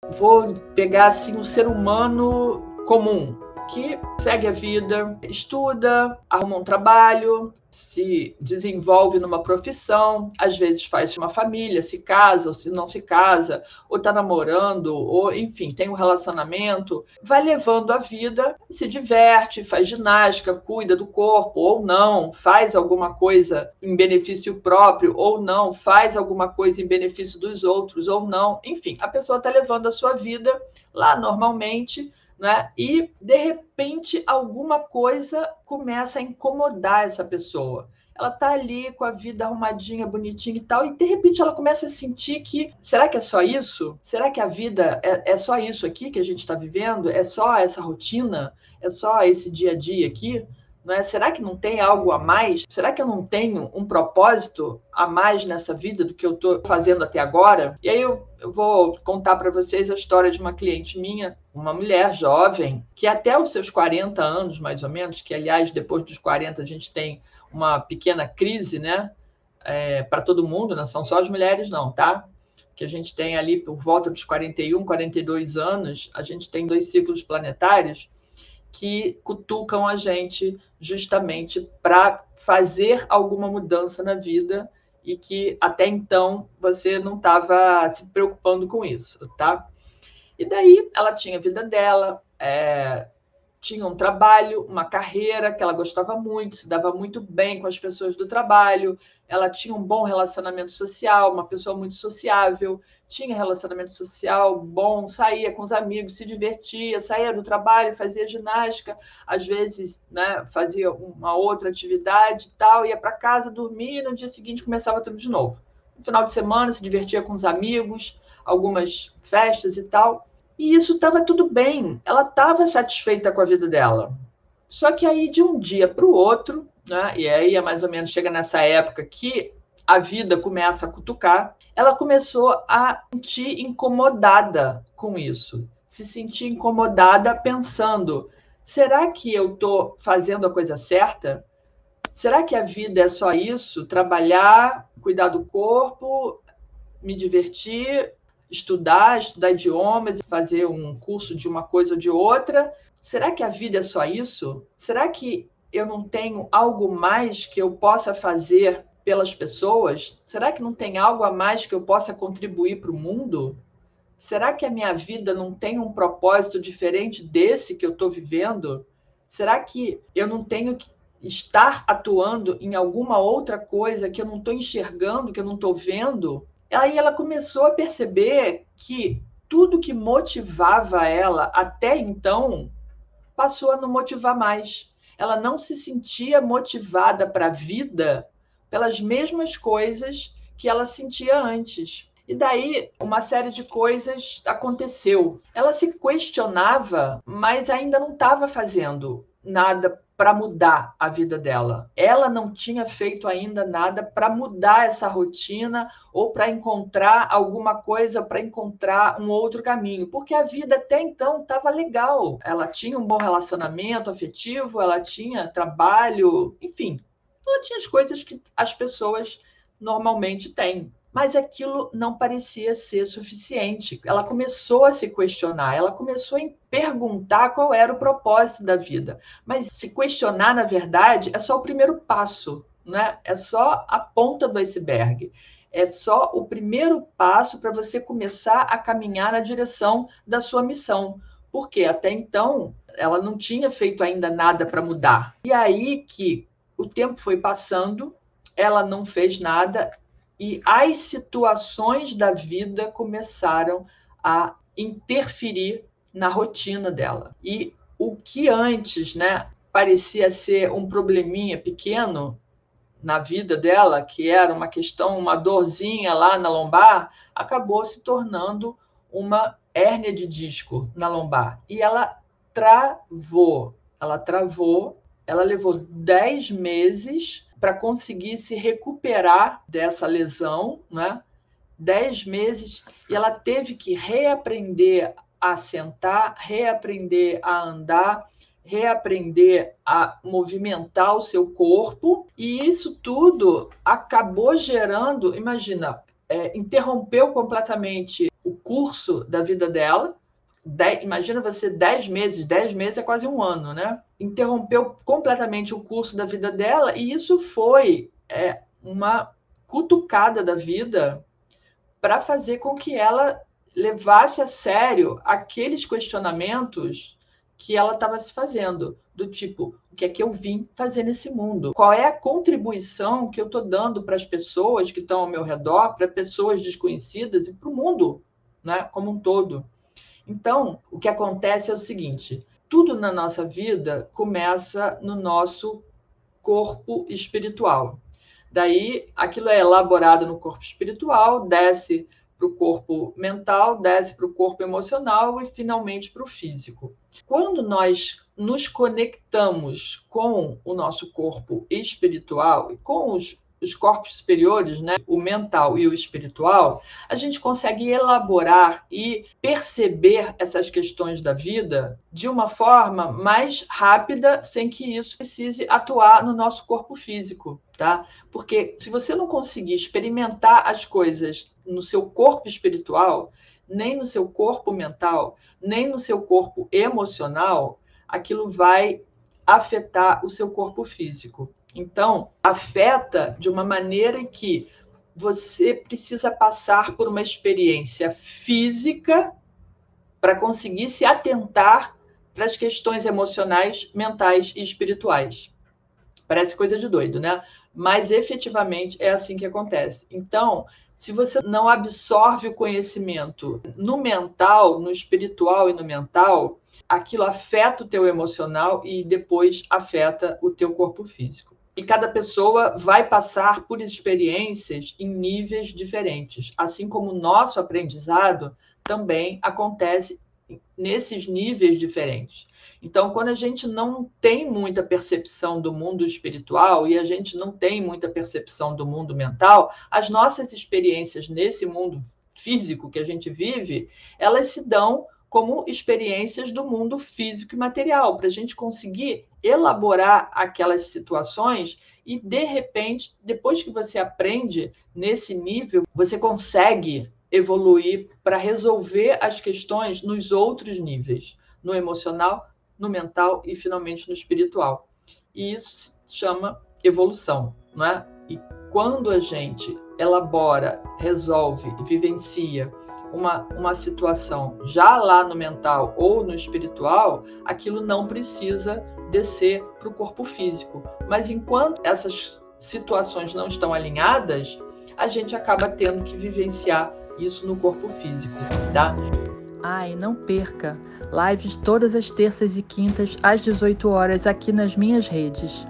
Vou pegar assim um ser humano comum, que segue a vida, estuda, arruma um trabalho, se desenvolve numa profissão, às vezes faz uma família, se casa ou se não se casa, ou está namorando, ou enfim, tem um relacionamento, vai levando a vida, se diverte, faz ginástica, cuida do corpo ou não, faz alguma coisa em benefício próprio ou não, faz alguma coisa em benefício dos outros ou não, enfim, a pessoa está levando a sua vida lá normalmente, né? E de repente alguma coisa começa a incomodar essa pessoa. Ela tá ali com a vida arrumadinha, bonitinha e tal, e de repente ela começa a sentir que, será que é só isso? Será que a vida é só isso aqui que a gente está vivendo? É só essa rotina? É só esse dia a dia aqui? Não é? Será que não tem algo a mais? Será que eu não tenho um propósito a mais nessa vida do que eu estou fazendo até agora? E aí eu vou contar para vocês a história de uma cliente minha, uma mulher jovem, que até os seus 40 anos, mais ou menos, que aliás, depois dos 40 a gente tem uma pequena crise, né? Para todo mundo, não são só as mulheres, não, tá? Que a gente tem ali por volta dos 41, 42 anos, a gente tem 2 ciclos planetários que cutucam a gente justamente para fazer alguma mudança na vida e que até então você não estava se preocupando com isso, tá? E daí ela tinha a vida dela, tinha um trabalho, uma carreira que ela gostava muito, se dava muito bem com as pessoas do trabalho, ela tinha um bom relacionamento social, uma pessoa muito sociável, tinha relacionamento social bom, saía com os amigos, se divertia, saía do trabalho, fazia ginástica, às vezes, né, fazia uma outra atividade e tal, ia para casa, dormia e no dia seguinte começava tudo de novo. No final de semana se divertia com os amigos, algumas festas e tal. E isso estava tudo bem, ela estava satisfeita com a vida dela. Só que aí, de um dia para o outro, né, e aí é mais ou menos chega nessa época que a vida começa a cutucar, ela começou a se sentir incomodada com isso. Se sentir incomodada pensando, será que eu estou fazendo a coisa certa? Será que a vida é só isso? Trabalhar, cuidar do corpo, me divertir, estudar idiomas, fazer um curso de uma coisa ou de outra. Será que a vida é só isso? Será que eu não tenho algo mais que eu possa fazer pelas pessoas? Será que não tem algo a mais que eu possa contribuir para o mundo? Será que a minha vida não tem um propósito diferente desse que eu estou vivendo? Será que eu não tenho que estar atuando em alguma outra coisa que eu não estou enxergando, que eu não estou vendo? Aí ela começou a perceber que tudo que motivava ela até então passou a não motivar mais. Ela não se sentia motivada para a vida pelas mesmas coisas que ela sentia antes. E daí uma série de coisas aconteceu. Ela se questionava, mas ainda não estava fazendo nada para mudar a vida dela. Ela não tinha feito ainda nada para mudar essa rotina ou para encontrar alguma coisa, para encontrar um outro caminho, porque a vida até então estava legal. Ela tinha um bom relacionamento afetivo, ela tinha trabalho, enfim, ela tinha as coisas que as pessoas normalmente têm. Mas aquilo não parecia ser suficiente. Ela começou a se questionar, ela começou a perguntar qual era o propósito da vida. Mas se questionar, na verdade, é só o primeiro passo, né? É só a ponta do iceberg. É só o primeiro passo para você começar a caminhar na direção da sua missão. Porque até então ela não tinha feito ainda nada para mudar. E aí que o tempo foi passando, ela não fez nada e as situações da vida começaram a interferir na rotina dela. E o que antes, né, parecia ser um probleminha pequeno na vida dela, que era uma questão, uma dorzinha lá na lombar, acabou se tornando uma hérnia de disco na lombar. E ela travou, ela levou 10 meses para conseguir se recuperar dessa lesão, né? 10 meses, e ela teve que reaprender a sentar, reaprender a andar, reaprender a movimentar o seu corpo, e isso tudo acabou gerando, imagina, interrompeu completamente o curso da vida dela. Imagina você 10 meses é quase um ano, né? Interrompeu completamente o curso da vida dela, e isso foi uma cutucada da vida para fazer com que ela levasse a sério aqueles questionamentos que ela estava se fazendo, do tipo, o que é que eu vim fazer nesse mundo? Qual é a contribuição que eu estou dando para as pessoas que estão ao meu redor, para pessoas desconhecidas e para o mundo, né, como um todo? Então, o que acontece é o seguinte: tudo na nossa vida começa no nosso corpo espiritual. Daí, aquilo é elaborado no corpo espiritual, desce para o corpo mental, desce para o corpo emocional e, finalmente, para o físico. Quando nós nos conectamos com o nosso corpo espiritual e com os corpos superiores, né, o mental e o espiritual, a gente consegue elaborar e perceber essas questões da vida de uma forma mais rápida, sem que isso precise atuar no nosso corpo físico, tá? Porque se você não conseguir experimentar as coisas no seu corpo espiritual, nem no seu corpo mental, nem no seu corpo emocional, aquilo vai afetar o seu corpo físico. Então, afeta de uma maneira que você precisa passar por uma experiência física para conseguir se atentar para as questões emocionais, mentais e espirituais. Parece coisa de doido, né? Mas efetivamente é assim que acontece. Então, se você não absorve o conhecimento no mental, no espiritual e no mental, aquilo afeta o teu emocional e depois afeta o teu corpo físico. E cada pessoa vai passar por experiências em níveis diferentes, assim como o nosso aprendizado também acontece nesses níveis diferentes. Então, quando a gente não tem muita percepção do mundo espiritual e a gente não tem muita percepção do mundo mental, as nossas experiências nesse mundo físico que a gente vive, elas se dão como experiências do mundo físico e material, para a gente conseguir elaborar aquelas situações e, de repente, depois que você aprende nesse nível, você consegue evoluir para resolver as questões nos outros níveis, no emocional, no mental e, finalmente, no espiritual. E isso se chama evolução, não é? E quando a gente elabora, resolve e vivencia uma situação já lá no mental ou no espiritual, aquilo não precisa descer para o corpo físico. Mas enquanto essas situações não estão alinhadas, a gente acaba tendo que vivenciar isso no corpo físico, tá? E não perca! Lives todas as terças e quintas às 18 horas aqui nas minhas redes.